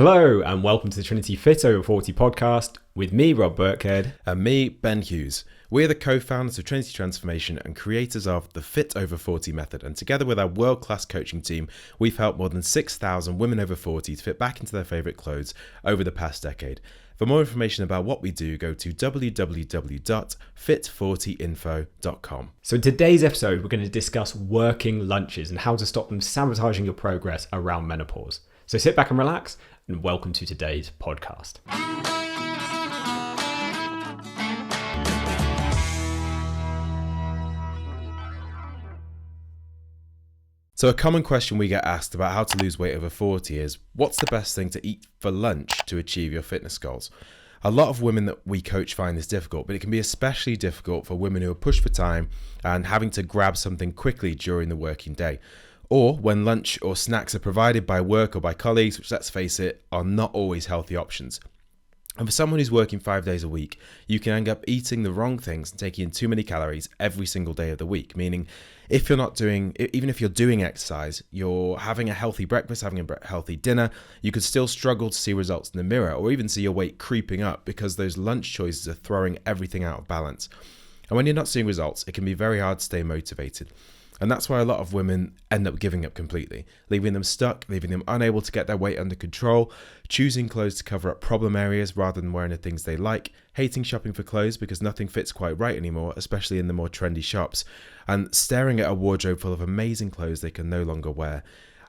Hello and welcome to the Trinity Fit Over 40 podcast with me, Rob Burkhead. And me, Ben Hughes. We're the co-founders of Trinity Transformation and creators of the Fit Over 40 method. And together with our world-class coaching team, we've helped more than 6,000 women over 40 to fit back into their favourite clothes over the past decade. For more information about what we do, go to www.fit40info.com. So in today's episode, we're going to discuss working lunches and how to stop them sabotaging your progress around menopause. So sit back and relax, and welcome to today's podcast. So a common question we get asked about how to lose weight over 40 is, what's the best thing to eat for lunch to achieve your fitness goals? A lot of women that we coach find this difficult, but it can be especially difficult for women who are pushed for time and having to grab something quickly during the working day. Or when lunch or snacks are provided by work or by colleagues, which, let's face it, are not always healthy options. And for someone who's working 5 days a week, you can end up eating the wrong things and taking in too many calories every single day of the week. Meaning, even if you're doing exercise, you're having a healthy breakfast, having a healthy dinner, you could still struggle to see results in the mirror or even see your weight creeping up because those lunch choices are throwing everything out of balance. And when you're not seeing results, it can be very hard to stay motivated. And that's why a lot of women end up giving up completely, leaving them stuck, leaving them unable to get their weight under control, choosing clothes to cover up problem areas rather than wearing the things they like, hating shopping for clothes because nothing fits quite right anymore, especially in the more trendy shops, and staring at a wardrobe full of amazing clothes they can no longer wear,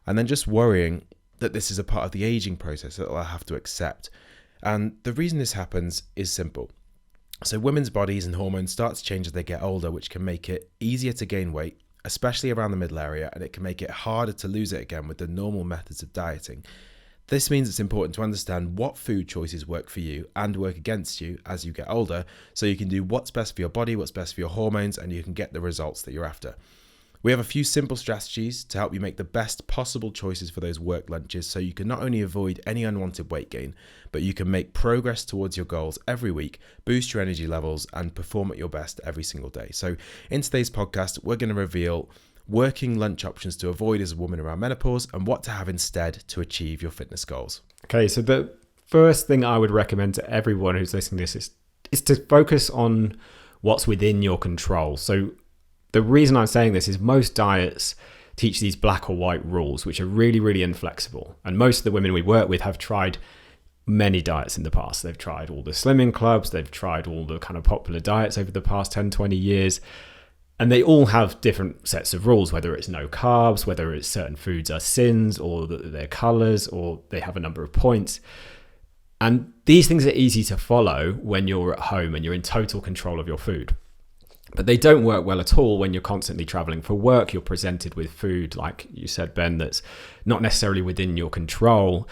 and then just worrying that this is a part of the aging process that they'll have to accept. And the reason this happens is simple. So women's bodies and hormones start to change as they get older, which can make it easier to gain weight, especially around the middle area, and it can make it harder to lose it again with the normal methods of dieting. This means it's important to understand what food choices work for you and work against you as you get older, so you can do what's best for your body, what's best for your hormones, and you can get the results that you're after. We have a few simple strategies to help you make the best possible choices for those work lunches, so you can not only avoid any unwanted weight gain, but you can make progress towards your goals every week, boost your energy levels, and perform at your best every single day. So in today's podcast, we're going to reveal working lunch options to avoid as a woman around menopause and what to have instead to achieve your fitness goals. Okay, so the first thing I would recommend to everyone who's listening to this is to focus on what's within your control. So the reason I'm saying this is most diets teach these black or white rules, which are really, really inflexible. And most of the women we work with have tried many diets in the past. They've tried all the slimming clubs, they've tried all the kind of popular diets over the past 10, 20 years. And they all have different sets of rules, whether it's no carbs, whether it's certain foods are sins, or they're colors, or they have a number of points. And these things are easy to follow when you're at home and you're in total control of your food. But they don't work well at all when you're constantly traveling for work. You're presented with food, like you said, Ben, that's not necessarily within your control,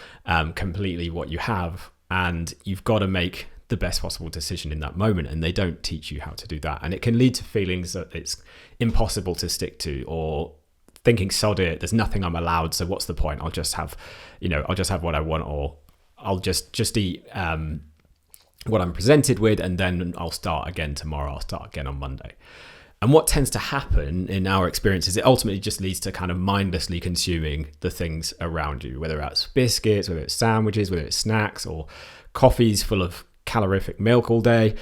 completely what you have. And you've got to make the best possible decision in that moment. And they don't teach you how to do that. And it can lead to feelings that it's impossible to stick to, or thinking, sod it, there's nothing I'm allowed. So what's the point? I'll just have what I want, or I'll just eat what I'm presented with, and then I'll start again tomorrow, I'll start again on Monday. And what tends to happen in our experience is it ultimately just leads to kind of mindlessly consuming the things around you, whether that's biscuits, whether it's sandwiches, whether it's snacks, or coffees full of calorific milk all day.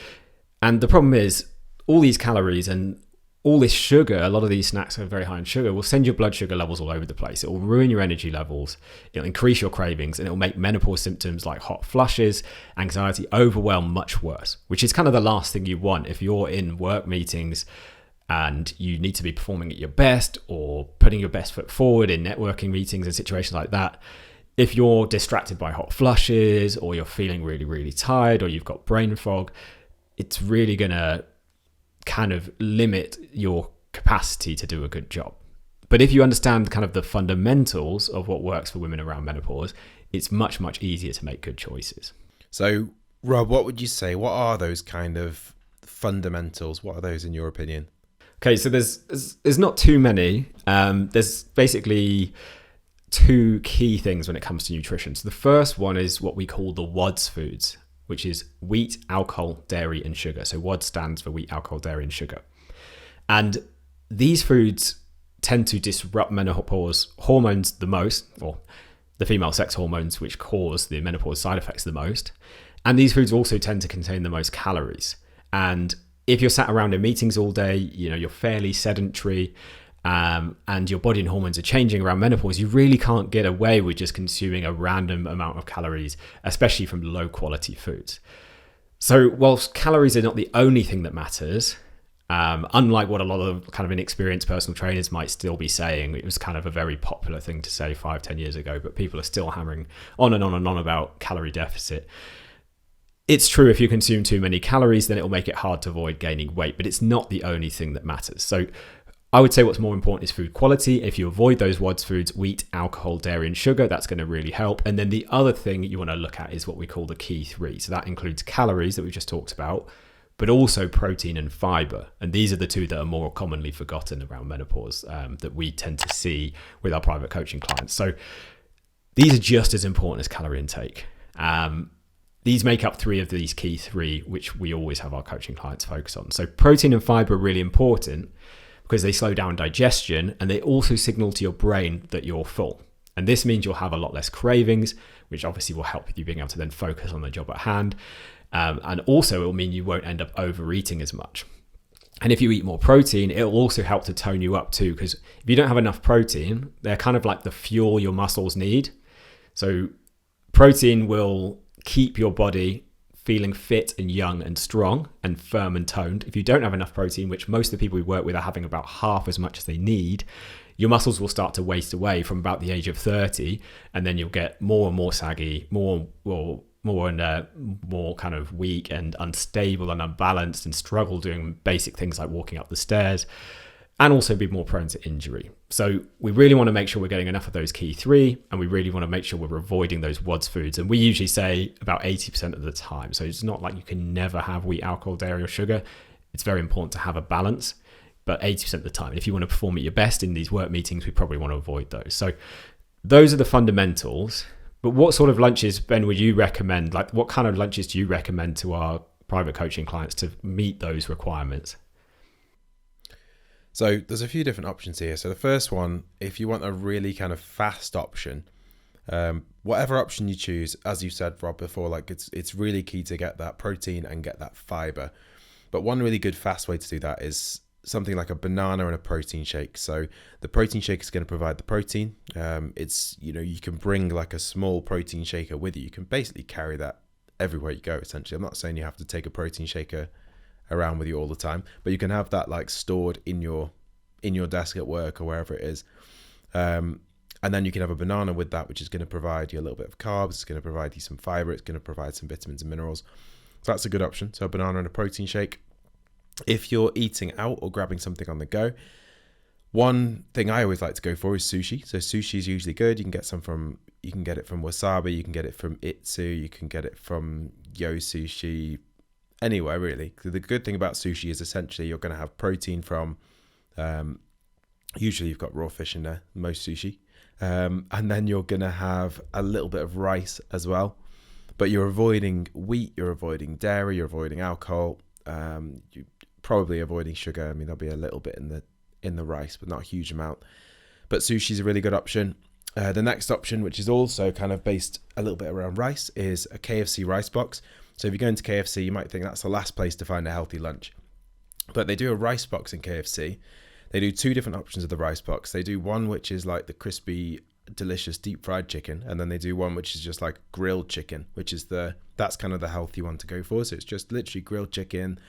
And the problem is all these calories and all this sugar, a lot of these snacks are very high in sugar, will send your blood sugar levels all over the place. It will ruin your energy levels, it'll increase your cravings, and it will make menopause symptoms like hot flushes, anxiety, overwhelm much worse, which is kind of the last thing you want if you're in work meetings and you need to be performing at your best or putting your best foot forward in networking meetings and situations like that. If you're distracted by hot flushes, or you're feeling really, really tired, or you've got brain fog, it's really going to kind of limit your capacity to do a good job. But if you understand kind of the fundamentals of what works for women around menopause, it's much, much easier to make good choices. So, Rob, what would you say? What are those kind of fundamentals? What are those in your opinion? Okay, so there's not too many. There's basically two key things when it comes to nutrition. So the first one is what we call the WADS foods, which is wheat, alcohol, dairy, and sugar. So WAD stands for wheat, alcohol, dairy, and sugar. And these foods tend to disrupt menopause hormones the most, or the female sex hormones which cause the menopause side effects the most. And these foods also tend to contain the most calories. And if you're sat around in meetings all day, you're fairly sedentary, and your body and hormones are changing around menopause, you really can't get away with just consuming a random amount of calories, especially from low quality foods. So whilst calories are not the only thing that matters, unlike what a lot of kind of inexperienced personal trainers might still be saying, it was kind of a very popular thing to say 5-10 years ago, but people are still hammering on and on and on about calorie deficit. It's true, if you consume too many calories, then it'll make it hard to avoid gaining weight, but it's not the only thing that matters. So I would say what's more important is food quality. If you avoid those WODs foods, wheat, alcohol, dairy, and sugar, that's going to really help. And then the other thing you want to look at is what we call the key three. So that includes calories that we just talked about, but also protein and fiber. And these are the two that are more commonly forgotten around menopause, that we tend to see with our private coaching clients. So these are just as important as calorie intake. These make up three of these key three, which we always have our coaching clients focus on. So protein and fiber are really important because they slow down digestion, and they also signal to your brain that you're full. And this means you'll have a lot less cravings, which obviously will help with you being able to then focus on the job at hand. And also it will mean you won't end up overeating as much. And if you eat more protein, it will also help to tone you up too, because if you don't have enough protein, they're kind of like the fuel your muscles need. So protein will keep your body feeling fit and young and strong and firm and toned. If you don't have enough protein, which most of the people we work with are having about half as much as they need, your muscles will start to waste away from about the age of 30, and then you'll get more and more saggy, more kind of weak and unstable and unbalanced, and struggle doing basic things like walking up the stairs, and also be more prone to injury. So we really want to make sure we're getting enough of those key three, and we really want to make sure we're avoiding those WODs foods. And we usually say about 80% of the time. So it's not like you can never have wheat, alcohol, dairy, or sugar. It's very important to have a balance, but 80% of the time. And if you want to perform at your best in these work meetings, we probably want to avoid those. So those are the fundamentals. But what sort of lunches, Ben, would you recommend? Like, what kind of lunches do you recommend to our private coaching clients to meet those requirements? So there's a few different options here. So the first one, if you want a really kind of fast option, whatever option you choose, as you said, Rob, before, like it's really key to get that protein and get that fiber. But one really good fast way to do that is something like a banana and a protein shake. So the protein shake is going to provide the protein. You can bring like a small protein shaker with you. You can basically carry that everywhere you go, essentially. I'm not saying you have to take a protein shaker around with you all the time, but you can have that like stored in your desk at work or wherever it is, and then you can have a banana with that, which is going to provide you a little bit of carbs, it's going to provide you some fiber, it's going to provide some vitamins and minerals. So that's a good option. So a banana and a protein shake. If you're eating out or grabbing something on the go, one thing I always like to go for is sushi. So sushi is usually good. You can get it from Wasabi, you can get it from Itsu, you can get it from Yo Sushi, anywhere really. The good thing about sushi is essentially you're going to have protein from, usually you've got raw fish in there, most sushi, and then you're going to have a little bit of rice as well, but you're avoiding wheat, you're avoiding dairy, you're avoiding alcohol, you're probably avoiding sugar. I mean, there'll be a little bit in the rice, but not a huge amount. But sushi is a really good option. The next option, which is also kind of based a little bit around rice, is a KFC rice box. So if you go into KFC, you might think that's the last place to find a healthy lunch. But they do a rice box in KFC. They do two different options of the rice box. They do one which is like the crispy, delicious deep fried chicken. And then they do one which is just like grilled chicken, which is that's kind of the healthy one to go for. So it's just literally grilled chicken.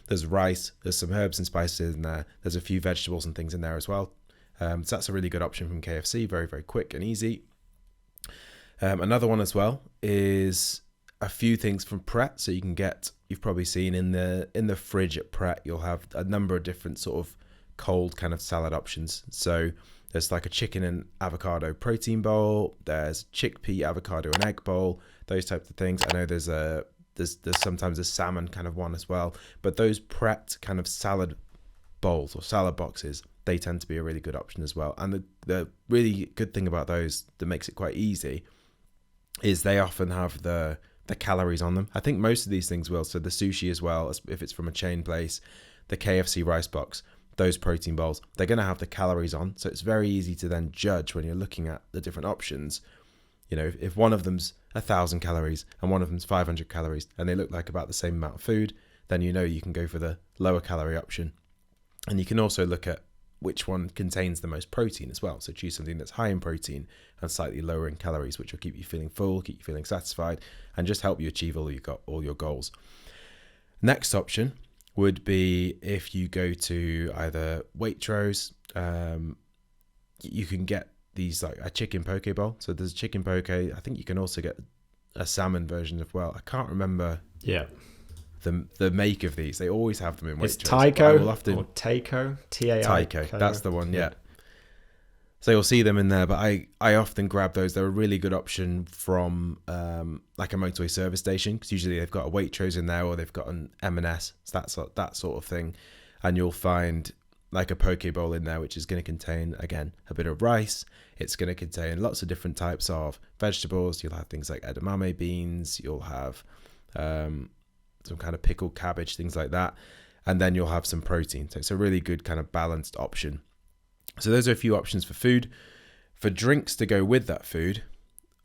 There's rice. There's some herbs and spices in there. There's a few vegetables and things in there as well. So that's a really good option from KFC. Very, very quick and easy. Another one as well is a few things from Pret. So you've probably seen in the fridge at Pret, you'll have a number of different sort of cold kind of salad options. So there's like a chicken and avocado protein bowl. There's chickpea, avocado and egg bowl, those types of things. I know there's sometimes a salmon kind of one as well, but those Pret kind of salad bowls or salad boxes, they tend to be a really good option as well. And the really good thing about those that makes it quite easy is they often have the calories on them. I think most of these things will. So the sushi as well, if it's from a chain place, the KFC rice box, those protein bowls, they're going to have the calories on. So it's very easy to then judge when you're looking at the different options, You know, if one of them's 1,000 calories and one of them's 500 calories and they look like about the same amount of food, then you know you can go for the lower calorie option. And you can also look at which one contains the most protein as well. So choose something that's high in protein and slightly lower in calories, which will keep you feeling full, keep you feeling satisfied, and just help you achieve all your goals. Next option would be if you go to either Waitrose, you can get these like a chicken poke bowl. So there's chicken poke. I think you can also get a salmon version as well. I can't remember. Yeah. The make of these. They always have them in Waitrose. It's Taiko or Taiko, Taiko. That's the one. Yeah. So you'll see them in there, but I often grab those. They're a really good option from like a motorway service station, because usually they've got a Waitrose in there or they've got an M&S, so that sort of thing, and you'll find like a poke bowl in there, which is going to contain, again, a bit of rice. It's going to contain lots of different types of vegetables. You'll have things like edamame beans. You'll have some kind of pickled cabbage, things like that, and then you'll have some protein. So it's a really good kind of balanced option. So those are a few options for food. For drinks to go with that food,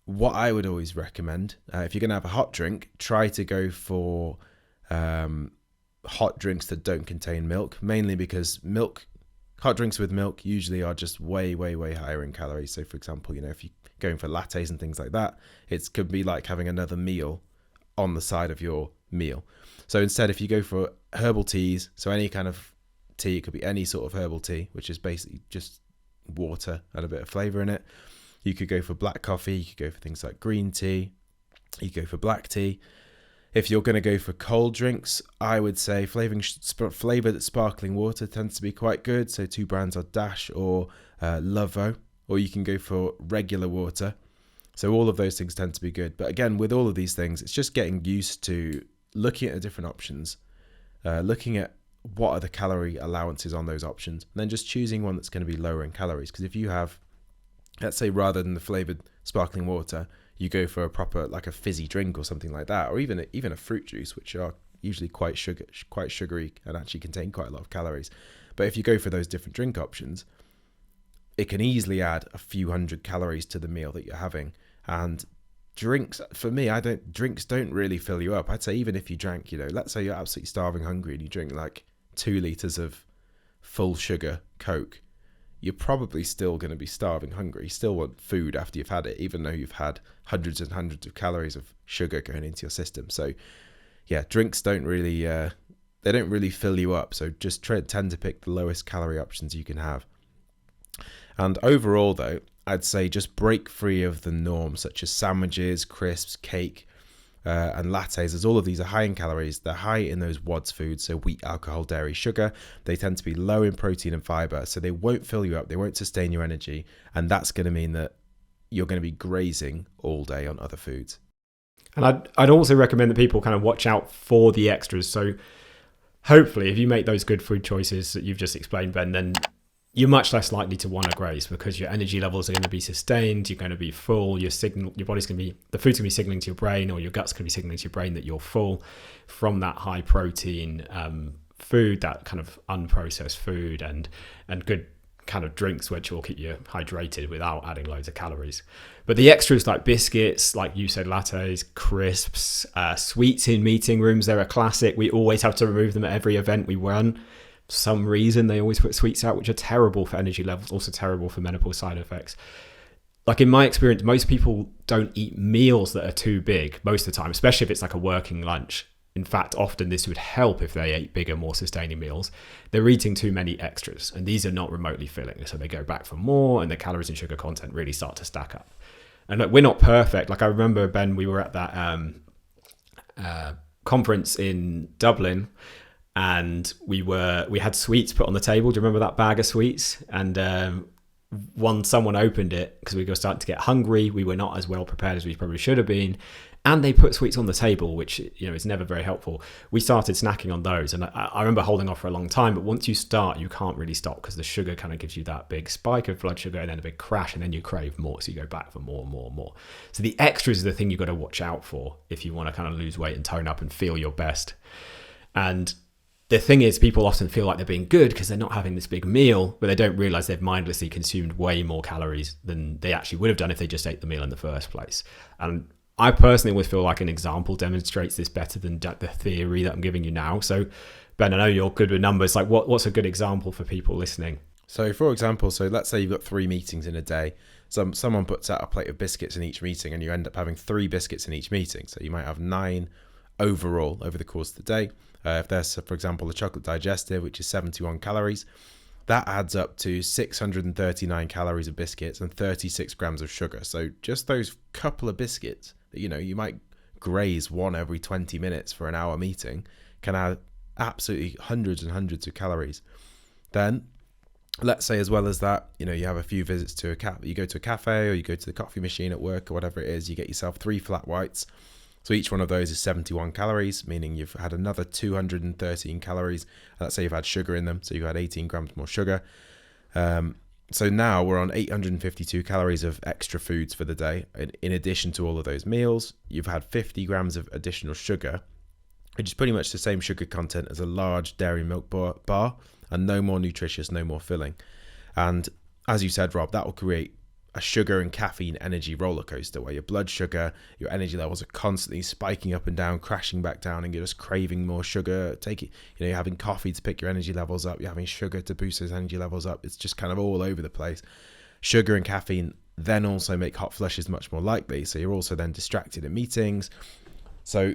what I would always recommend, if you're going to have a hot drink, try to go for hot drinks that don't contain milk, mainly because hot drinks with milk usually are just way, way, way higher in calories. So for example, you know, if you're going for lattes and things like that, it could be like having another meal on the side of your meal. So instead, if you go for herbal teas, so any kind of tea, it could be any sort of herbal tea, which is basically just water and a bit of flavor in it. You could go for black coffee, you could go for things like green tea, you could go for black tea. If you're going to go for cold drinks, I would say flavored sparkling water tends to be quite good. So 2 brands are Dash or Lovo, or you can go for regular water. So all of those things tend to be good. But again, with all of these things, it's just getting used to looking at the different options, looking at what are the calorie allowances on those options, and then just choosing one that's going to be lower in calories. Because if you have, let's say, rather than the flavored sparkling water, you go for a proper, like a fizzy drink or something like that, or even a fruit juice, which are usually quite sugary and actually contain quite a lot of calories. But if you go for those different drink options, it can easily add a few hundred calories to the meal that you're having. And drinks, for me, drinks don't really fill you up. I'd say even if you drank, you know, let's say you're absolutely starving hungry and you drink like 2 liters of full sugar Coke, you're probably still going to be starving hungry. You still want food after you've had it, even though you've had hundreds and hundreds of calories of sugar going into your system. So yeah, drinks don't really fill you up. So just tend to pick the lowest calorie options you can have. And overall though, I'd say just break free of the norm, such as sandwiches, crisps, cake, and lattes, as all of these are high in calories. They're high in those WODs foods, so wheat, alcohol, dairy, sugar. They tend to be low in protein and fiber, so they won't fill you up, they won't sustain your energy, and that's going to mean that you're going to be grazing all day on other foods. And I'd also recommend that people kind of watch out for the extras. So hopefully, if you make those good food choices that you've just explained, Ben, then you're much less likely to want to graze, because your energy levels are going to be sustained. You're going to be full. Your body's going to be, the food's going to be signaling to your brain, or your gut's going to be signaling to your brain that you're full from that high protein food, that kind of unprocessed food, and good kind of drinks, which will keep you hydrated without adding loads of calories. But the extras like biscuits, like you said, lattes, crisps, sweets in meeting rooms, they're a classic. We always have to remove them at every event we run. Some reason they always put sweets out, which are terrible for energy levels, also terrible for menopause side effects. Like in my experience, most people don't eat meals that are too big most of the time, especially if it's like a working lunch. In fact, often this would help if they ate bigger, more sustaining meals. They're eating too many extras, and these are not remotely filling. So they go back for more, and the calories and sugar content really start to stack up. And look, we're not perfect. Like I remember, Ben, we were at that conference in Dublin, and we had sweets put on the table. Do you remember that bag of sweets? And someone opened it because we were starting to get hungry. We were not as well prepared as we probably should have been. And they put sweets on the table, which, you know, is never very helpful. We started snacking on those, and I remember holding off for a long time. But once you start, you can't really stop, because the sugar kind of gives you that big spike of blood sugar and then a big crash, and then you crave more. So you go back for more and more and more. So the extras are the thing you've got to watch out for if you want to kind of lose weight and tone up and feel your best. And the thing is, people often feel like they're being good because they're not having this big meal, but they don't realize they've mindlessly consumed way more calories than they actually would have done if they just ate the meal in the first place. And I personally always feel like an example demonstrates this better than the theory that I'm giving you now. So, Ben, I know you're good with numbers. Like, what's a good example for people listening? So, for example, let's say you've got 3 meetings in a day. Someone puts out a plate of biscuits in each meeting, and you end up having 3 biscuits in each meeting. So you might have 9 overall over the course of the day. If there's, for example, a chocolate digestive, which is 71 calories, that adds up to 639 calories of biscuits and 36 grams of sugar. So just those couple of biscuits that, you might graze one every 20 minutes for an hour meeting can add absolutely hundreds and hundreds of calories. Then let's say, as well as that, you have a few visits to you go to a cafe, or you go to the coffee machine at work, or whatever it is, you get yourself 3 flat whites. So each one of those is 71 calories, meaning you've had another 213 calories. Let's say you've had sugar in them, so you've had 18 grams more sugar. So now we're on 852 calories of extra foods for the day. In addition to all of those meals, you've had 50 grams of additional sugar, which is pretty much the same sugar content as a large dairy milk bar, and no more nutritious, no more filling. And as you said, Rob, that will create a sugar and caffeine energy roller coaster where your blood sugar, your energy levels are constantly spiking up and down, crashing back down, and you're just craving more sugar. You're having coffee to pick your energy levels up, you're having sugar to boost those energy levels up. It's just kind of all over the place. Sugar and caffeine then also make hot flushes much more likely, so you're also then distracted in meetings. So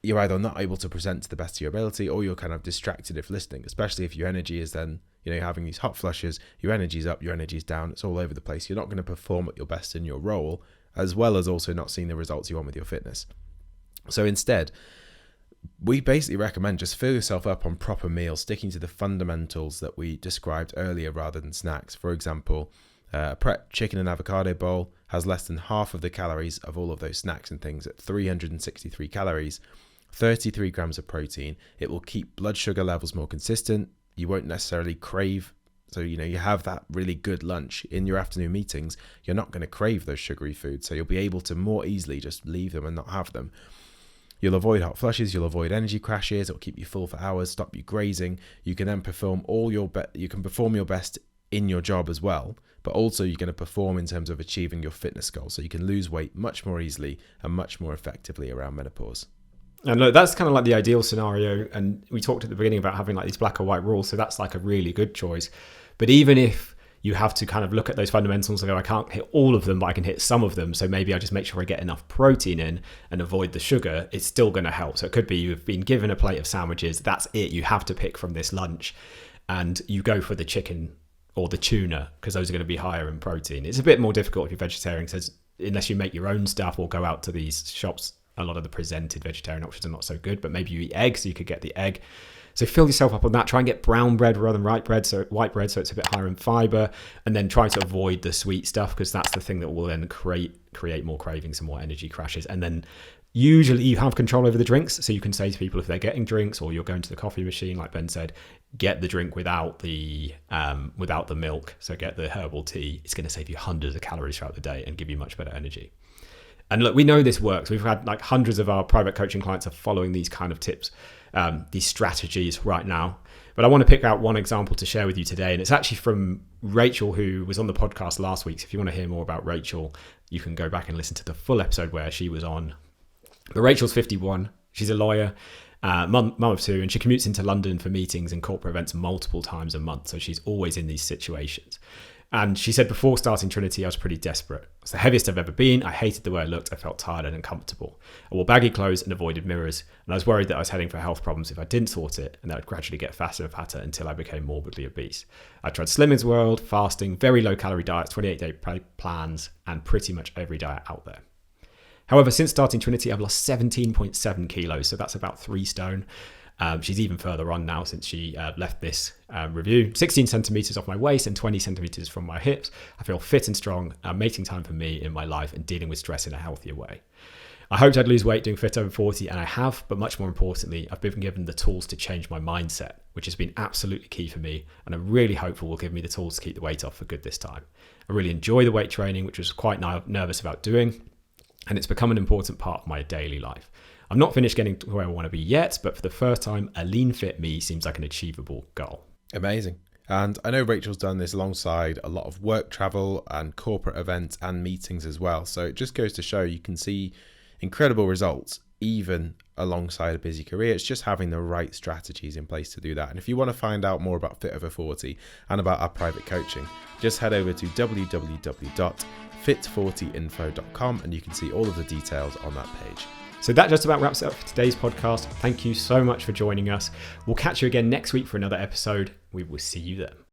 you're either not able to present to the best of your ability, or you're kind of distracted if listening, especially if your energy is then, you're having these hot flushes, your energy's up, your energy's down, it's all over the place. You're not going to perform at your best in your role, as well as also not seeing the results you want with your fitness. So instead, we basically recommend just fill yourself up on proper meals, sticking to the fundamentals that we described earlier rather than snacks. For example, a prep chicken and avocado bowl has less than half of the calories of all of those snacks and things at 363 calories, 33 grams of protein. It will keep blood sugar levels more consistent. You won't necessarily crave. So, you have that really good lunch in your afternoon meetings. You're not going to crave those sugary foods. So you'll be able to more easily just leave them and not have them. You'll avoid hot flushes. You'll avoid energy crashes. It'll keep you full for hours, stop you grazing. You can then perform you can perform your best in your job as well. But also you're going to perform in terms of achieving your fitness goals. So you can lose weight much more easily and much more effectively around menopause. And look, that's kind of like the ideal scenario. And we talked at the beginning about having like these black or white rules. So that's like a really good choice. But even if you have to kind of look at those fundamentals and go, I can't hit all of them, but I can hit some of them. So maybe I just make sure I get enough protein in and avoid the sugar. It's still going to help. So it could be you've been given a plate of sandwiches. That's it. You have to pick from this lunch, and you go for the chicken or the tuna because those are going to be higher in protein. It's a bit more difficult if you're vegetarian, because unless you make your own stuff or go out to these shops, a lot of the presented vegetarian options are not so good. But maybe you eat eggs, so you could get the egg. So fill yourself up on that. Try and get brown bread rather than white bread, so it's a bit higher in fiber. And then try to avoid the sweet stuff, because that's the thing that will then create more cravings and more energy crashes. And then usually you have control over the drinks, so you can say to people if they're getting drinks or you're going to the coffee machine, like Ben said, get the drink without the milk. So get the herbal tea. It's going to save you hundreds of calories throughout the day and give you much better energy. And look, we know this works. We've had like hundreds of our private coaching clients are following these kind of tips, these strategies right now. But I want to pick out one example to share with you today. And it's actually from Rachel, who was on the podcast last week. So if you want to hear more about Rachel, you can go back and listen to the full episode where she was on. But Rachel's 51. She's a lawyer, mum of 2, and she commutes into London for meetings and corporate events multiple times a month. So she's always in these situations. And she said, before starting Trinity, I was pretty desperate. It was the heaviest I've ever been. I hated the way I looked. I felt tired and uncomfortable. I wore baggy clothes and avoided mirrors. And I was worried that I was heading for health problems if I didn't sort it, and that I'd gradually get fatter and fatter until I became morbidly obese. I tried Slimming's World, fasting, very low calorie diets, 28-day plans, and pretty much every diet out there. However, since starting Trinity, I've lost 17.7 kilos. So that's about 3 stone. She's even further on now since she left this review. 16 centimeters off my waist and 20 centimeters from my hips. I feel fit and strong, making time for me in my life and dealing with stress in a healthier way. I hoped I'd lose weight doing Fit Over 40, and I have, but much more importantly, I've been given the tools to change my mindset, which has been absolutely key for me, and I'm really hopeful will give me the tools to keep the weight off for good this time. I really enjoy the weight training, which was quite nervous about doing. and it's become an important part of my daily life. I'm not finished getting to where I want to be yet, but for the first time, a lean fit me seems like an achievable goal. Amazing. And I know Rachel's done this alongside a lot of work travel and corporate events and meetings as well. So it just goes to show you can see incredible results even alongside a busy career. It's just having the right strategies in place to do that. And if you want to find out more about Fit Over 40 and about our private coaching, just head over to www.fit40info.com and you can see all of the details on that page. So that just about wraps it up for today's podcast. Thank you so much for joining us. We'll catch you again next week for another episode. We will see you then.